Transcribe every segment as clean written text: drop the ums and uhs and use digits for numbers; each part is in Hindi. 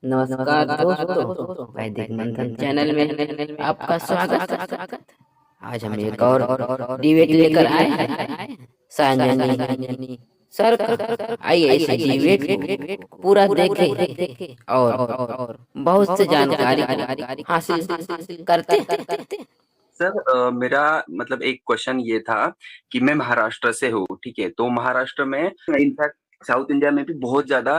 नमस्कार दोस्तों, वैदिक मंथन चैनल में आपका स्वागत। आज हम एक और डिबेट लेकर आए हैं सायंजनी सर का। आइए इस डिबेट को पूरा देखें और बहुत से जानकारी हासिल करते हैं। सर मेरा मतलब एक क्वेश्चन ये था कि मैं महाराष्ट्र से हूँ, ठीक है। तो महाराष्ट्र में इनफैक्ट साउथ इंडिया में भी बहुत ज्यादा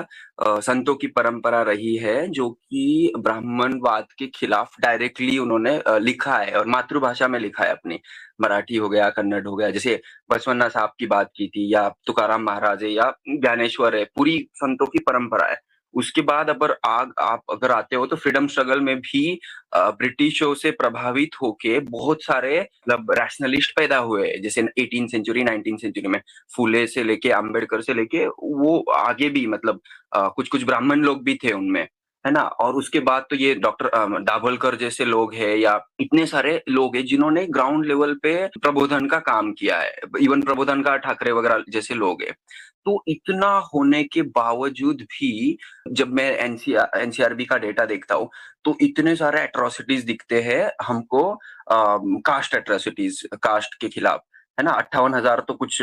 संतों की परंपरा रही है जो कि ब्राह्मणवाद के खिलाफ डायरेक्टली उन्होंने लिखा है और मातृभाषा में लिखा है अपनी। मराठी हो गया, कन्नड़ हो गया, जैसे बसवन्ना साहब की बात की थी, या तुकाराम महाराज है, या ज्ञानेश्वर है, पूरी संतों की परंपरा है। उसके बाद अगर आप अगर आते हो तो फ्रीडम स्ट्रगल में भी ब्रिटिशों से प्रभावित होके बहुत सारे मतलब रैशनलिस्ट पैदा हुए, जैसे 18 सेंचुरी 19 सेंचुरी में फूले से लेके अम्बेडकर से लेके वो आगे भी मतलब कुछ कुछ ब्राह्मण लोग भी थे उनमें, है ना। और उसके बाद तो ये डॉक्टर दाभोलकर जैसे लोग हैं, या इतने सारे लोग हैं जिन्होंने ग्राउंड लेवल पे प्रबोधन का काम किया है। इवन प्रबोधन का ठाकरे वगैरह जैसे लोग हैं। तो इतना होने के बावजूद भी जब मैं एनसीआरबी का डेटा देखता हूँ तो इतने सारे एट्रोसिटीज दिखते हैं हमको, कास्ट एट्रोसिटीज, कास्ट के खिलाफ, है ना। 58,000 तो कुछ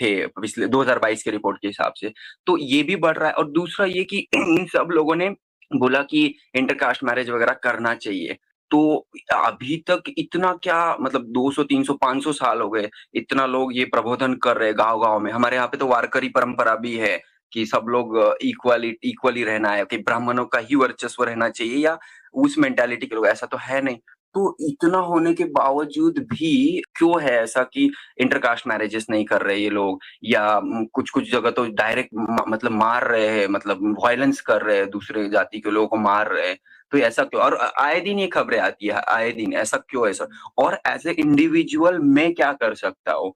थे पिछले 2022 के रिपोर्ट के हिसाब से। तो ये भी बढ़ रहा है। और दूसरा ये कि इन सब लोगों ने बोला कि इंटरकास्ट मैरिज वगैरह करना चाहिए। तो अभी तक इतना क्या मतलब 200 300 500 साल हो गए, इतना लोग ये प्रबोधन कर रहे हैं गांव गांव में। हमारे यहाँ पे तो वारकरी परंपरा भी है कि सब लोग इक्वली रहना है, कि ब्राह्मणों का ही वर्चस्व रहना चाहिए, या उस मेंटालिटी के लोग, ऐसा तो है नहीं। तो इतना होने के बावजूद भी क्यों है ऐसा कि इंटरकास्ट मैरिजेस नहीं कर रहे ये लोग, या कुछ कुछ जगह तो डायरेक्ट मतलब मार रहे हैं, मतलब वायलेंस कर रहे हैं, दूसरे जाति के लोगों को मार रहे हैं। तो ऐसा क्यों? और आए दिन ये खबरें आती है, आए दिन ऐसा क्यों है सर? और एज ए इंडिविजुअल मैं क्या कर सकता हूँ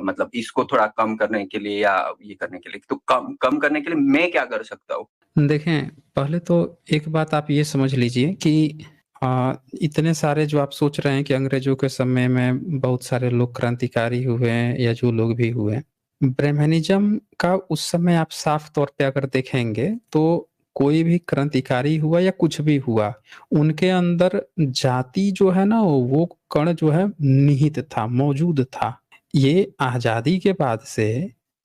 मतलब इसको थोड़ा कम करने के लिए, या ये करने के लिए? तो कम करने के लिए मैं क्या कर सकता हूँ? देखें, पहले तो एक बात आप ये समझ लीजिए कि इतने सारे जो आप सोच रहे हैं कि अंग्रेजों के समय में बहुत सारे लोग क्रांतिकारी हुए हैं या जो लोग भी हुए, ब्राह्मणिज्म का उस समय आप साफ तौर पे अगर देखेंगे तो कोई भी क्रांतिकारी हुआ या कुछ भी हुआ, उनके अंदर जाति जो है ना वो कण जो है निहित था, मौजूद था। ये आज़ादी के बाद से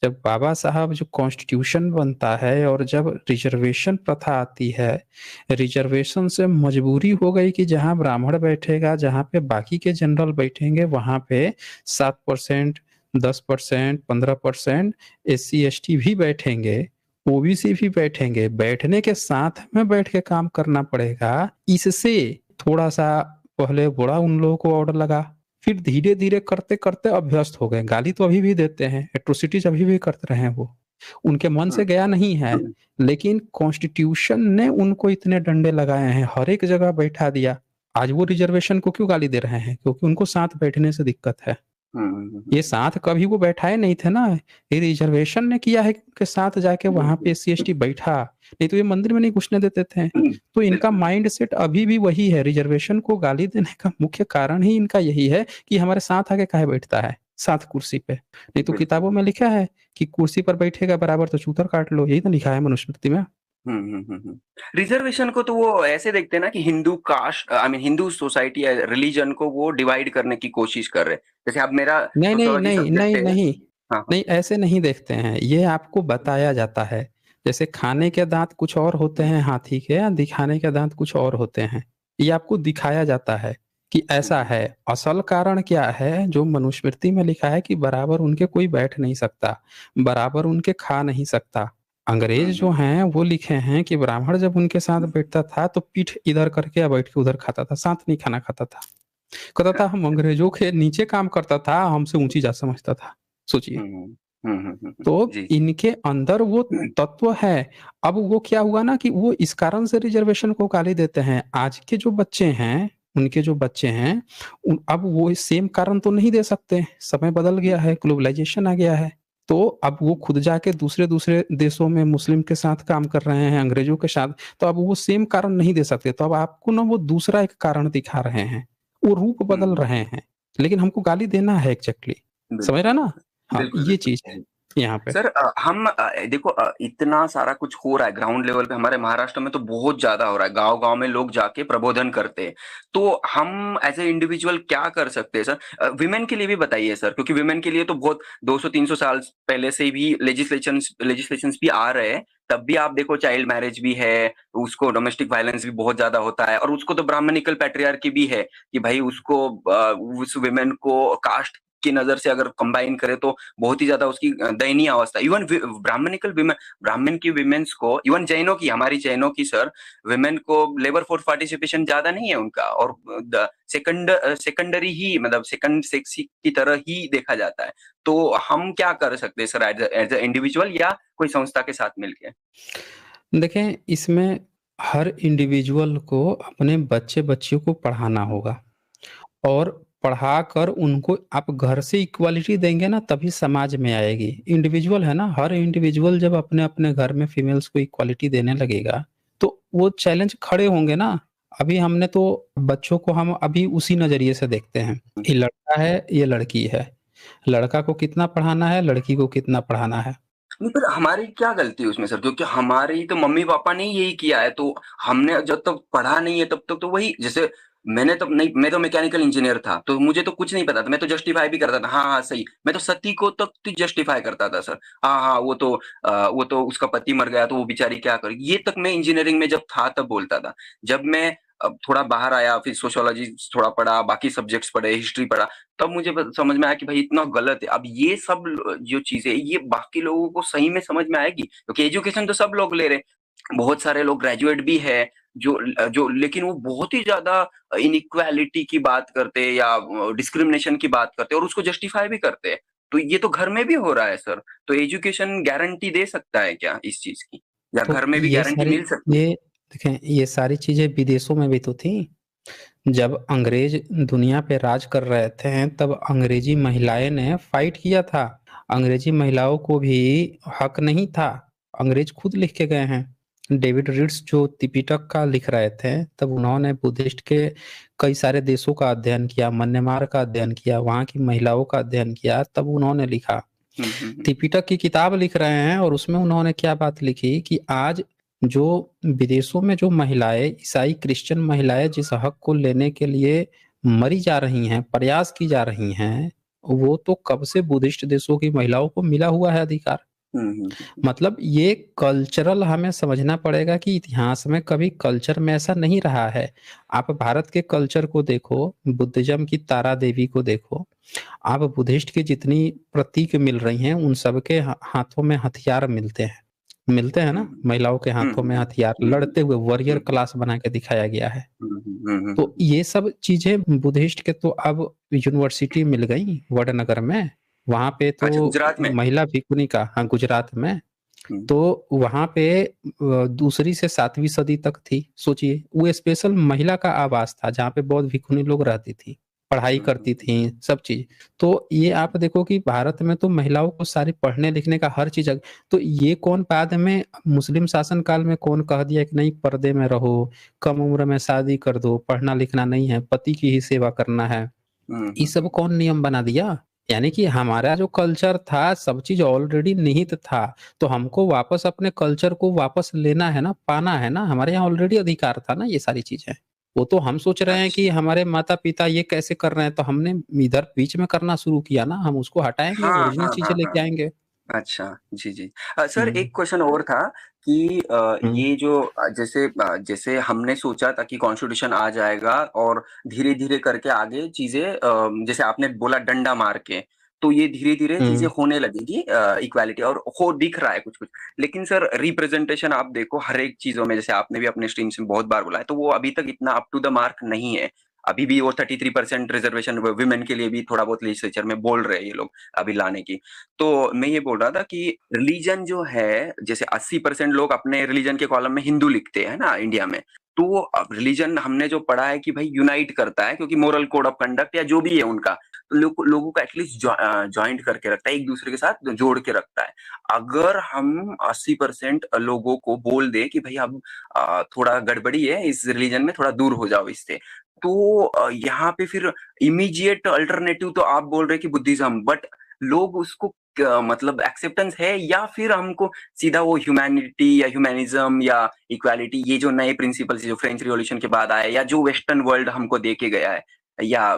जब बाबा साहब जो कॉन्स्टिट्यूशन बनता है और जब रिजर्वेशन प्रथा आती है, रिजर्वेशन से मजबूरी हो गई कि जहाँ ब्राह्मण बैठेगा, जहाँ पे बाकी के जनरल बैठेंगे, वहाँ पे 7%, 10%, 15% एससी एसटी भी बैठेंगे, ओबीसी भी बैठेंगे। बैठने के साथ में बैठ के काम करना पड़ेगा। इससे थोड़ा सा पहले बड़ा उन लोगों को ऑर्डर लगा, फिर धीरे धीरे करते करते अभ्यस्त हो गए। गाली तो अभी भी देते हैं, एट्रोसिटीज अभी भी करते रहे हैं, वो उनके मन से गया नहीं है, लेकिन कॉन्स्टिट्यूशन ने उनको इतने डंडे लगाए हैं, हर एक जगह बैठा दिया। आज वो रिजर्वेशन को क्यों गाली दे रहे हैं? क्योंकि उनको साथ बैठने से दिक्कत है। ये साथ कभी वो बैठाए नहीं थे ना, ये रिजर्वेशन ने किया है कि उनके साथ जाके वहां पे एससी एसटी बैठा, नहीं तो ये मंदिर में नहीं घुसने देते थे। तो इनका माइंड सेट अभी भी वही है। रिजर्वेशन को गाली देने का मुख्य कारण ही इनका यही है कि हमारे साथ आके काहे बैठता है, साथ कुर्सी पे। नहीं तो किताबों में लिखा है कि कुर्सी पर बैठेगा बराबर तो चूतर काट लो, यही तो लिखा है मनुस्मृति में। रिजर्वेशन को तो वो ऐसे देखते हैं ना कि Hindu caste, I mean Hindu society या रिलीजन को वो डिवाइड करने की कोशिश कर रहे हैं। जैसे अब मेरा नहीं नहीं सोशियोलॉजी नहीं सब्जेक्ट नहीं है। नहीं हाँ नहीं, ऐसे नहीं देखते हैं। ये आपको बताया जाता है, जैसे खाने के दांत कुछ और होते हैं हाथी के, या दिखाने के दांत कुछ और होते हैं। ये आपको दिखाया जाता है कि ऐसा है। असल कारण क्या है? जो मनुस्मृति में लिखा है कि बराबर उनके कोई बैठ नहीं सकता, बराबर उनके खा नहीं सकता। अंग्रेज जो हैं वो लिखे हैं कि ब्राह्मण जब उनके साथ बैठता था तो पीठ इधर करके या बैठ के उधर खाता था, साथ नहीं खाना खाता था। कहता था हम अंग्रेजों के नीचे काम करता था, हमसे ऊंची जात समझता था। सोचिए, तो जी इनके अंदर वो तत्व है। अब वो क्या हुआ ना कि वो इस कारण से रिजर्वेशन को गाली देते हैं। आज के जो बच्चे हैं, उनके जो बच्चे हैं, अब वो सेम कारण तो नहीं दे सकते। समय बदल गया है, ग्लोबलाइजेशन आ गया है। तो अब वो खुद जाके दूसरे दूसरे देशों में मुस्लिम के साथ काम कर रहे हैं, अंग्रेजों के साथ। तो अब वो सेम कारण नहीं दे सकते। तो अब आपको ना वो दूसरा एक कारण दिखा रहे हैं, वो रूप बदल रहे हैं, लेकिन हमको गाली देना है एग्जैक्टली। समझ रहा ना? हाँ, बिल्कुल ये बिल्कुल। चीज है। यहाँ पे? सर हम देखो इतना सारा कुछ हो रहा है ग्राउंड लेवल पे हमारे महाराष्ट्र में तो बहुत ज्यादा हो रहा है। गांव-गांव में लोग जाके प्रबोधन करते हैं। तो हम एज़ ए इंडिविजुअल क्या कर सकते हैं सर? विमेन के लिए भी बताइए सर, क्योंकि विमेन के लिए तो बहुत 200-300 साल पहले से भी लेजिस्लेशंस भी आ रहे हैं। तब भी आप देखो चाइल्ड मैरिज भी है, उसको डोमेस्टिक वायलेंस भी बहुत ज्यादा होता है, और उसको तो ब्राह्मणिकल पैट्रियार्की भी है कि भाई उसको उस विमेन को कास्ट की नजर से अगर कंबाइन करे तो बहुत ही ज्यादा उसकी दयनीय अवस्था। इवन ब्राह्मणिकल विमेन, ब्राह्मण की विमेन्स को, इवन जैनों की, हमारी जैनों की सर, विमेन को लेबर फोर्स पार्टिसिपेशन ज्यादा नहीं है उनका, और सेकेंडरी ही, मतलब सेकंड सेक्स की तरह ही देखा जाता है। तो हम क्या कर सकते हैं सर एज ए इंडिविजुअल या कोई संस्था के साथ मिलके? देखें, इसमें हर इंडिविजुअल को अपने बच्चे-बच्चियों को पढ़ाना होगा, और पढ़ाकर उनको आप घर से इक्वालिटी देंगे ना, तभी समाज में आएगी। इंडिविजुअल है ना, हर इंडिविजुअल जब अपने-अपने घर में फीमेल्स को इक्वालिटी देने लगेगा, तो वो चैलेंज खड़े होंगे ना। अभी हमने तो बच्चों को हम अभी उसी नज़रिए से देखते हैं, ये लड़का है, ये लड़की है। लड़का को कितना पढ़ाना है, लड़की को कितना पढ़ाना है। नहीं, पर हमारी क्या गलती है उसमें सर? क्योंकि हमारी तो मम्मी-पापा ने यही किया है, तो हमने जब तक पढ़ा नहीं है तब तक तो वही, जैसे मैंने तो नहीं, मैं तो मैकेनिकल इंजीनियर था, तो मुझे तो कुछ नहीं पता था, मैं तो जस्टिफाई भी करता था, हाँ, हाँ, सही। मैं तो सती को तक तो जस्टिफाई करता था सर। हाँ, हाँ, वो तो उसका पति मर गया तो वो बेचारी क्या करेगी? ये तक मैं इंजीनियरिंग में जब था तब बोलता था। जब मैं थोड़ा बाहर आया, फिर सोशियोलॉजी थोड़ा पढ़ा, बाकी सब्जेक्ट्स पढ़े, हिस्ट्री पढ़ा, तब मुझे समझ में आया कि भाई इतना गलत है। अब ये सब जो चीजें ये बाकी लोगों को सही में समझ में आएगी, क्योंकि एजुकेशन तो सब लोग ले रहे हैं। बहुत सारे लोग ग्रेजुएट भी है जो लेकिन वो बहुत ही ज्यादा इनइक्वालिटी की बात करते हैं या डिस्क्रिमिनेशन की बात करते हैं, और उसको जस्टिफाई भी करते हैं। तो ये तो घर में भी हो रहा है सर। तो एजुकेशन गारंटी दे सकता है क्या इस चीज की, या तो घर में भी गारंटी मिल सकती है? ये देखें, ये सारी चीज़ें विदेशों में भी तो थी। जब अंग्रेज दुनिया पे राज कर रहे थे, तब अंग्रेजी महिलाएं ने फाइट किया था। अंग्रेजी महिलाओं को भी हक नहीं था, अंग्रेज खुद लिख के गए हैं। डेविड रीड्स जो त्रिपिटक का लिख रहे थे, तब उन्होंने बुद्धिस्ट के कई सारे देशों का अध्ययन किया, म्यांमार का अध्ययन किया, वहाँ की महिलाओं का अध्ययन किया, तब उन्होंने लिखा। हम्म। त्रिपिटक की किताब लिख रहे हैं, और उसमें उन्होंने क्या बात लिखी कि आज जो विदेशों में जो महिलाएं, ईसाई क्रिश्चियन महिलाएं जिस हक को लेने के लिए मरी जा रही हैं, प्रयास की जा रही हैं, वो तो कब से बुद्धिस्ट देशों की महिलाओं को मिला हुआ है अधिकार। हम्म। मतलब ये कल्चरल हमें समझना पड़ेगा कि इतिहास में कभी कल्चर में ऐसा नहीं रहा है। आप भारत के कल्चर को देखो, बुद्धिज्म की तारा देवी को देखो, आप बुद्धिस्ट की जितनी प्रतीक मिल रही हैं, उन सबके हाथों में हथियार मिलते हैं ना, महिलाओं के हाथों में हथियार, लड़ते हुए वॉरियर क्लास बना के दिखाया गया है। तो ये सब चीजें बुद्धिस्ट के तो अब यूनिवर्सिटी मिल गई वडनगर में, वहां पे तो अच्छा, गुजरात में? महिला भिक्षुणी का, हाँ, गुजरात में। हम्म। तो वहां पे दूसरी से 7वीं सदी तक थी। सोचिए, वो स्पेशल महिला का आवास था जहाँ पे बौद्ध भिक्षुणी लोग रहती थी, पढ़ाई करती थी, सब चीज। तो ये आप देखो कि भारत में तो महिलाओं को सारी पढ़ने लिखने का हर चीज तो ये कौन बाद में मुस्लिम शासन काल में कौन कह दिया कि नहीं, पर्दे में रहो, कम उम्र में शादी कर दो, पढ़ना लिखना नहीं है, पति की ही सेवा करना है, ये सब कौन नियम बना दिया? यानी कि हमारा जो कल्चर था, सब चीज ऑलरेडी निहित था। तो हमको वापस अपने कल्चर को वापस लेना है ना, पाना है ना, हमारे यहाँ ऑलरेडी अधिकार था ना ये सारी चीजें। वो तो हम सोच रहे हैं कि अच्छा। हमारे माता पिता ये कैसे कर रहे हैं, तो हमने इधर बीच में करना शुरू किया ना, हम उसको हटाएंगे, हाँ, ओरिजिनल हाँ, चीजें हाँ, हाँ। लेके आएंगे। अच्छा, जी, जी। सर हम्म, एक क्वेश्चन और था कि हम्म, ये जो जैसे हमने सोचा था कि कॉन्स्टिट्यूशन आ जाएगा और धीरे-धीरे करके आगे चीज़ें जैसे आपने बोला डंडा मार के, तो ये धीरे-धीरे चीज़ें हम्म, होने लगेगी इक्वालिटी, और हो दिख रहा है कुछ-कुछ। लेकिन सर रिप्रेजेंटेशन आप देखो हर एक चीज़ों में, जैसे आपने भी अपने स्ट्रीम से बहुत बार बोला है, तो वो अभी तक इतना अप टू द मार्क नहीं है। अभी भी वो 33% रिजर्वेशन वुमेन के लिए भी थोड़ा बहुत लेजिस्लेचर में बोल रहे हैं ये लोग अभी लाने की। तो मैं ये बोल रहा था कि रिलीजन जो है, जैसे 80% लोग अपने रिलीजन के कॉलम में हिंदू लिखते हैं ना इंडिया में। तो अब रिलीजन हमने जो पढ़ा है कि भाई यूनाइट करता है, क्योंकि मोरल कोड ऑफ कंडक्ट या जो भी है उनका, तो लोगों को एटलीस्ट जॉइंट करके रखता है, एक दूसरे के साथ जोड़ के रखता है। अगर हम 80% लोगों को बोल दे कि भाई अब थोड़ा गड़बड़ी है इस रिलीजन में, थोड़ा दूर हो जाओ इससे, तो यहाँ पे फिर इमीडिएट अल्टरनेटिव तो आप बोल रहे हैं कि बुद्धिज्म, बट लोग उसको मतलब एक्सेप्टेंस है, या फिर हमको सीधा वो ह्यूमैनिटी या ह्यूमैनिज्म या इक्वालिटी, ये जो नए प्रिंसिपल्स जो फ्रेंच रिवॉल्यूशन के बाद आए या जो वेस्टर्न वर्ल्ड हमको दे के गया है, या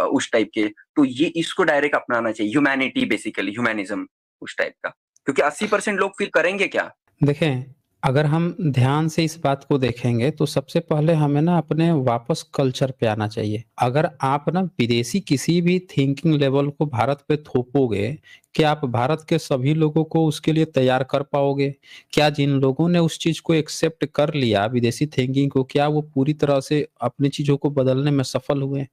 उस टाइप के, तो ये इसको डायरेक्ट अपनाना चाहिए, ह्यूमैनिटी बेसिकली, ह्यूमैनिज्म उस टाइप का, क्योंकि 80% लोग फिर करेंगे क्या? देखें, अगर हम ध्यान से इस बात को देखेंगे तो सबसे पहले हमें ना अपने वापस कल्चर पे आना चाहिए। अगर आप ना विदेशी किसी भी थिंकिंग लेवल को भारत पे थोपोगे, क्या आप भारत के सभी लोगों को उसके लिए तैयार कर पाओगे? क्या जिन लोगों ने उस चीज को एक्सेप्ट कर लिया विदेशी थिंकिंग को, क्या वो पूरी तरह से अपनी चीजों को बदलने में सफल हुए?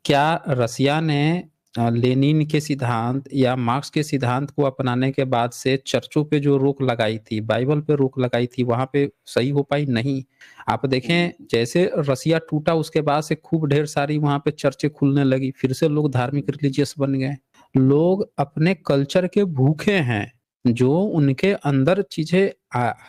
क्या रसिया ने लेनिन के सिद्धांत या मार्क्स के सिद्धांत को अपनाने के बाद से चर्चों पे जो रोक लगाई थी, बाइबल पे रोक लगाई थी, वहां पे सही हो पाई? नहीं। आप देखें, जैसे रसिया टूटा उसके बाद से खूब ढेर सारी वहां पे चर्चें खुलने लगी, फिर से लोग धार्मिक रिलीजियस बन गए। लोग अपने कल्चर के भूखे हैं, जो उनके अंदर चीजें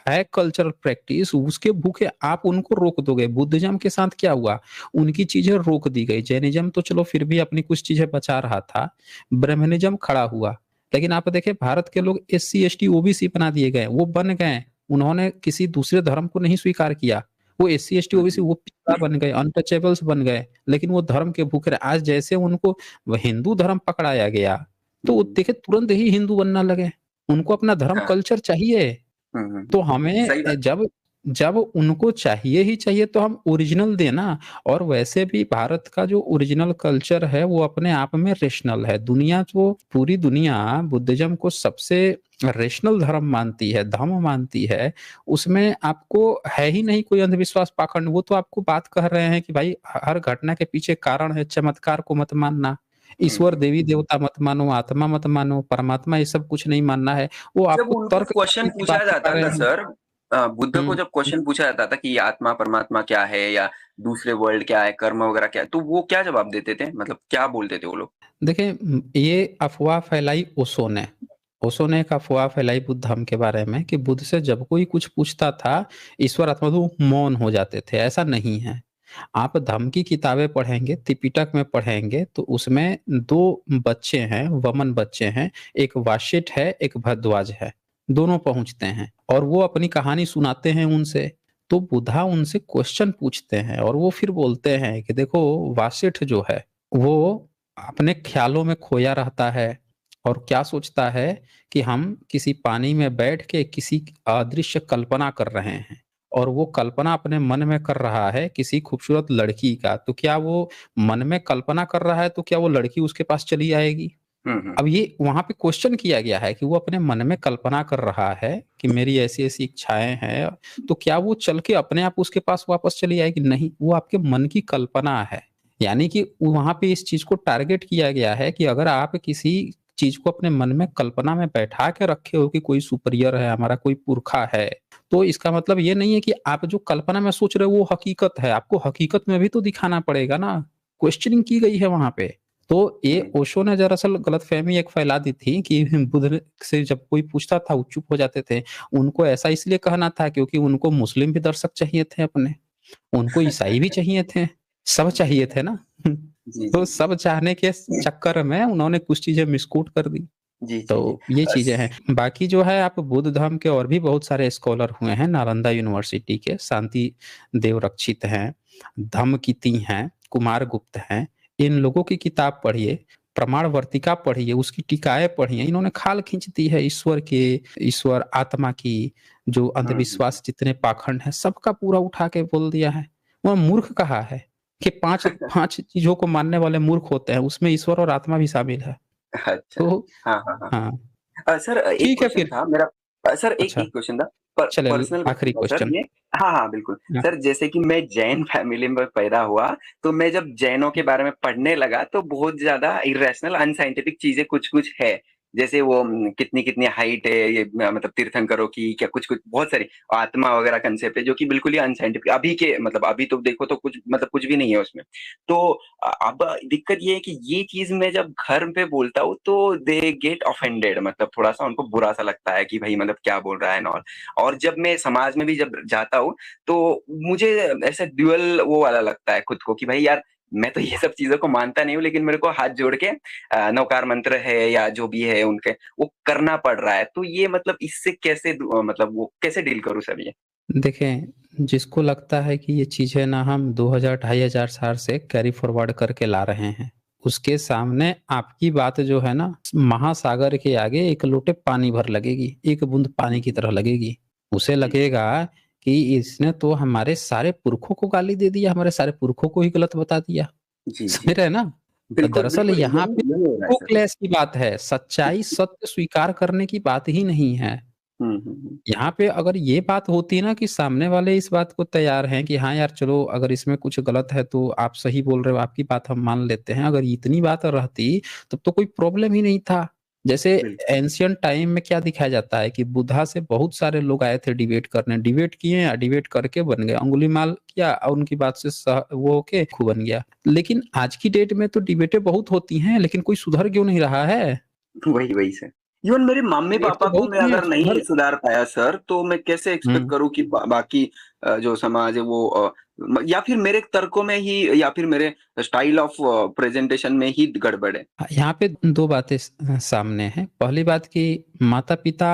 है कल्चरल प्रैक्टिस, उसके भूखे आप उनको रोक दोगे। बुद्धिज्म के साथ क्या हुआ? उनकी चीजें रोक दी गई। जैनिज्म तो चलो फिर भी अपनी कुछ चीजें बचा रहा था, ब्रह्मनिज्म खड़ा हुआ। लेकिन आप देखें, भारत के लोग एससी एसटी ओबीसी बना दिए गए, वो बन गए, उन्होंने किसी दूसरे धर्म को नहीं स्वीकार किया। वो एससी एसटी ओबीसी वो पिछड़ा बन गए, अनटचेबल्स बन गए, लेकिन वो धर्म के भूखे रहे। आज जैसे उनको हिंदू धर्म पकड़ाया गया, तो वो देखे तुरंत ही हिंदू बनना लगे। उनको अपना धर्म हाँ। कल्चर चाहिए। तो हमें सही बात। जब जब उनको चाहिए ही चाहिए तो हम ओरिजिनल दें ना। और वैसे भी भारत का जो ओरिजिनल कल्चर है वो अपने आप में रेशनल है। दुनिया जो पूरी दुनिया बुद्धिज्म को सबसे रेशनल धर्म मानती है, धर्म मानती है, उसमें आपको है ही नहीं कोई अंधविश्वास पाखंड। वो तो आपको बात कह रहे हैं कि भाई हर घटना के पीछे कारण है, चमत्कार को मत मानना, ईश्वर देवी देवता मत मानो, आत्मा मत मानो, परमात्मा, ये सब कुछ नहीं मानना है। वो जब आपको उनको तर्क क्वेश्चन करने की पूछा बात जाता कर रहे था हैं। सर, बुद्ध को हुँ। जब क्वेश्चन पूछा जाता था कि ये आत्मा परमात्मा क्या है, या दूसरे वर्ल्ड क्या है, कर्म वगैरह क्या है, तो वो क्या जवाब देते थे, मतलब क्या बोलते थे वो लोग? देखिए, ये अफ़वाह फैलाई ओशो ने। ओशो ने एक अफ़वाह फैलाई बुद्ध धर्म के बारे में कि बुद्ध से जब कोई कुछ पूछता था, ईश्वर आत्मा, तो वो मौन हो जाते थे। ऐसा नहीं है। आप धम्म की किताबें पढ़ेंगे, त्रिपिटक में पढ़ेंगे, तो उसमें 2 बच्चे हैं, वमन बच्चे हैं, एक वाशिष्ठ है, एक भरद्वाज है। दोनों पहुँचते हैं और वो अपनी कहानी सुनाते हैं उनसे। तो बुद्धा उनसे क्वेश्चन पूछते हैं और वो फिर बोलते हैं कि देखो, वाशिष्ठ जो है, वो अपने ख्यालों में खोया रहता है और क्या सोचता है कि हम किसी पानी में बैठ के किसी अदृश्य कल्पना कर रहे हैं, और वो कल्पना अपने मन में कर रहा है किसी खूबसूरत लड़की का। तो क्या वो मन में कल्पना कर रहा है, तो क्या वो लड़की उसके पास चली आएगी? हुँ, हुँ। अब ये वहाँ पे क्वेश्चन किया गया है कि वो अपने मन में कल्पना कर रहा है कि मेरी ऐसी-ऐसी इच्छाएँ हैं, तो क्या वो चल के अपने आप उसके पास वापस चली आएगी? नहीं, वो आपके मन की कल्पना है। यानी कि वहाँ पे इस चीज़ को टारगेट किया गया है कि अगर आप किसी चीज़ को अपने मन में कल्पना में बैठा के रखे हो कि कोई सुपीरियर है, हमारा कोई पुरखा है, तो इसका मतलब ये नहीं है कि आप जो कल्पना में सोच रहे हो वो हकीकत है। आपको हकीकत में भी तो दिखाना पड़ेगा ना। क्वेश्चनिंग की गई है वहाँ पे। तो ये हुँ। ओशो ने दरअसल गलतफ़हमी एक फैला दी थी कि बुद्ध से जब कोई पूछता था, वो चुप हो जाते थे। उनको ऐसा इसलिए कहना था क्योंकि उनको मुस्लिम भी दर्शक चाहिए थे अपने, उनको ईसाई भी चाहिए थे, सब चाहिए थे ना। जी, तो जी, जी। सब चाहने के चक्कर में उन्होंने कुछ चीज़ें मिसकोट कर दी। जी, जी, जी। तो ये अस चीज़ें हैं। बाकी जो है, आप बुद्ध धर्म के और भी बहुत सारे स्कॉलर हुए हैं। नालंदा यूनिवर्सिटी के शांति देवरक्षित हैं, धम्मकिति हैं, कुमार गुप्त हैं। इन लोगों की किताब पढ़िए, प्रमाण वर्तिका पढ़िए, उसकी टीकाएँ पढ़िए। इन्होंने खाल खींच दी है ईश्वर के, ईश्वर आत्मा की, जो हुँ, हुँ। अंधविश्वास जितने पाखंड हैं, सबका पूरा उठा के बोल दिया है। वह मूर्ख कहा है कि 5 चीज़ों को मानने वाले मूर्ख होते हैं, उसमें ईश्वर और आत्मा भी शामिल है। अच्छा। तो हाँ, हाँ, हाँ। हाँ, सर, एक ठीक है क्वेश्चन फिर। था मेरा। सर, एक अच्छा, एक क्वेश्चन था, चलिए पर्सनल आखिरी क्वेश्चन था सर क्वेश्चन। ये। हाँ, हाँ, बिल्कुल। हाँ, सर, जैसे कि मैं जैन फैमिली में पैदा हुआ, तो मैं जब जैनों के बारे में पढ़ने लगा तो बहुत ज़्यादा इर्रेशनल अनसाइंटिफिक चीज़ें कुछ-कुछ है। जैसे वो कितनी-कितनी हाइट है, ये मतलब तीर्थंकरों की, क्या कुछ-कुछ बहुत सारी आत्मा वगैरह कांसेप्ट है जो कि बिल्कुल ही अनसाइंटिफिक, अभी के मतलब अभी तो देखो तो कुछ मतलब कुछ भी नहीं है उसमें। तो अब दिक्कत ये है कि ये चीज़ मैं जब घर पे बोलता हूँ तो दे गेट ऑफेंडेड, मतलब थोड़ा-सा उनको बुरा-सा लगता है कि भाई मतलब क्या बोल रहा है एंड ऑल। और जब मैं समाज में भी जब जाता हूँ, तो मुझे ऐसे ड्यूअल वो वाला लगता है खुद को कि भाई यार, मैं तो ये सब चीजों को मानता नहीं हूँ, लेकिन मेरे को हाथ जोड़ के नवकार मंत्र है या जो भी है उनके, वो करना पड़ रहा है। तो ये मतलब इससे कैसे मतलब वो कैसे डील करूँ सर ये? देखें, जिसको लगता है कि ये चीज़ें ना हम 2000 ढाई हजार साल से कैरी फॉरवर्ड करके ला रहे हैं, उसके सामने आपकी बात जो है ना, महासागर के आगे एक लोटे पानी भर लगेगी, एक बूंद पानी की तरह लगेगी। उसे जी, लगेगा कि इसने तो हमारे सारे पुरखों को गाली दे दिया, हमारे सारे पुरखों को ही गलत बता दिया। जी, जी। समझ रहे हैं ना? बिल्कुल, दरअसल बिल्कुल, यहाँ पे यही यही हो रहा है ईगो सर। क्लैश की बात है, सच्चाई, सत्य स्वीकार करने की बात ही नहीं है। हुँ, हुँ, हुँ। यहाँ पे अगर ये बात होती ना कि सामने वाले इस बात को तैयार हैं कि हाँ यार चलो, अगर इसमें कुछ गलत है तो आप सही बोल रहे हो, आपकी बात हम मान लेते हैं। अगर इतनी बात रहती तब तो कोई प्रॉब्लम ही नहीं था। जैसे बिल्कुल। एंशिएंट टाइम में क्या दिखाया जाता है कि बुद्धा से बहुत सारे लोग आए थे डिबेट करने, डिबेट किए या डिबेट करके बन गए। अंगुलीमाल किया और उनकी बात से वो होके खू बन गया। लेकिन आज की डेट में तो डिबेटें बहुत होती हैं, लेकिन कोई सुधर क्यों नहीं रहा है? वही, वही सर। इवन मेरे डिबेट मम्मी-पापा तो को बहुत मैं हुए हैं, अगर नहीं सुधर सुधार पाया सर, तो मैं कैसे एक्सपेक्ट हुँ। करूँ कि बाकी जो समाज है वो या फिर मेरे तर्कों में ही या फिर मेरे स्टाइल ऑफ प्रेजेंटेशन में ही गड़बड़ है। हाँ, यहाँ पे 2 बातें सामने हैं। पहली बात कि माता-पिता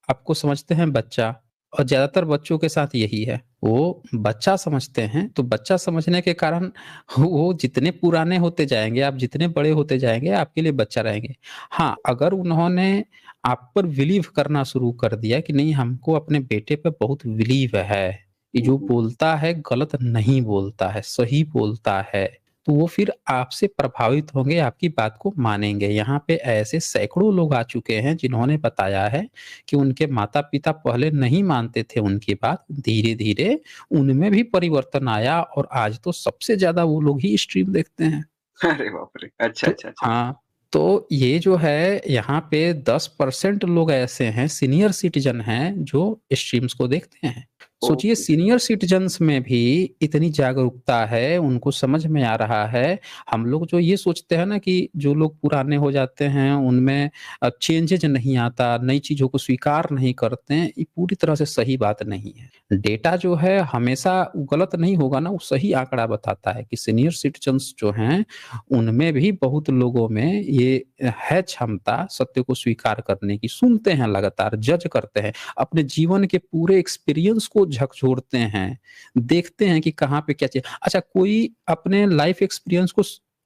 आपको समझते हैं बच्चा, और ज़्यादातर बच्चों के साथ यही है। वो बच्चा समझते हैं, तो बच्चा समझने के कारण वो जितने पुराने होते जाएँगे, आप जितने बड़े होते जाएँगे, आपके लिए बच्चा रहेंगे। हाँ, अगर उन्होंने आप पर बिलीव करना शुरू कर दिया कि नहीं, हमको अपने बेटे पे बहुत बिलीव है, ये हुँ, जो हुँ। बोलता है गलत नहीं बोलता है, सही बोलता है। तो वो फिर आपसे प्रभावित होंगे, आपकी बात को मानेंगे। यहाँ पे ऐसे सैकड़ों लोग आ चुके हैं जिन्होंने बताया है कि उनके माता-पिता पहले नहीं मानते थे उनकी बात, धीरे-धीरे उनमें भी परिवर्तन आया और आज तो सबसे ज़्यादा वो लोग ही स्ट्रीम देखते हैं। अरे बाप रे! अच्छा, तो अच्छा, अच्छा। हाँ, तो ये जो है यहाँ पे 10% लोग ऐसे हैं, सीनियर सिटीज़न हैं जो स्ट्रीम्स को देखते हैं। सोचिए, ओके सर। सीनियर सिटीज़न्स में भी इतनी जागरूकता है, उनको समझ में आ रहा है। हम लोग जो ये सोचते हैं ना कि जो लोग पुराने हो जाते हैं उनमें चेंजेज़ नहीं आता, नई चीज़ों को स्वीकार नहीं करते हैं, ये पूरी तरह से सही बात नहीं है। डेटा जो है हमेशा गलत नहीं होगा ना, वो सही आंकड़ा बताता है कि सीनियर सिटीज़न्स जो हैं उनमें भी बहुत लोगों में ये है क्षमता सत्य को स्वीकार करने की। सुनते हैं लगातार, जज करते हैं, अपने जीवन के पूरे एक्सपीरियंस को झकझोरते हैं, देखते हैं कि कहाँ पे क्या चीज़। अच्छा, कोई अपने लाइफ एक्सपीरियंस को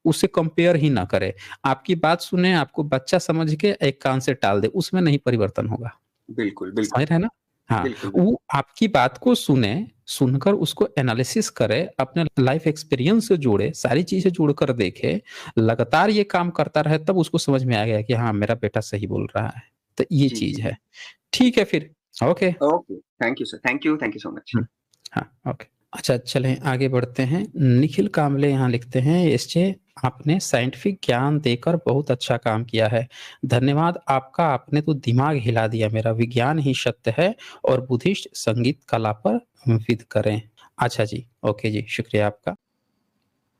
उससे कंपेयर ही ना करे। आपकी बात सुने, आपको बच्चा समझ के एक कान से टाल दे, उसमें नहीं परिवर्तन होगा। बिल्कुल, समझ बिल्कुल। रहे हैं ना? हाँ, बिल्कुल, बिल्कुल। वो आपकी बात को सुने, सुनकर उसको एनालिसिस करे, अपने लाइफ एक्सपीरियंस से जोड़े, सारी चीज़ें जोड़कर देखे, लगातार ये काम करता रहे, तब उसको समझ में आ गया कि हाँ, मेरा बेटा सही बोल रहा है। तो ये जी, जी, चीज़ जी। है। ठीक है फिर, okay. Okay, thank you sir. Thank you so much. हुँ, हाँ, ओके। अच्छा, चलें आगे बढ़ते हैं। निखिल कांबले यहाँ लिखते हैं, एसजे आपने साइंटिफिक ज्ञान देकर बहुत अच्छा काम किया है। धन्यवाद आपका, आपने तो दिमाग हिला दिया मेरा। विज्ञान ही सत्य है और बुद्धिस्ट संगीत कला पर विद करें। अच्छा जी, ओके जी, शुक्रिया आपका।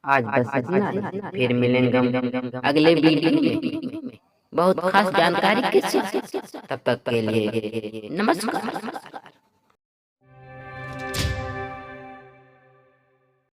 आज बस इतना ही, फिर मिलेंगे हम अगले वीडियो में बहुत खास जानकारी के साथ। तब तक के लिए नमस्कार।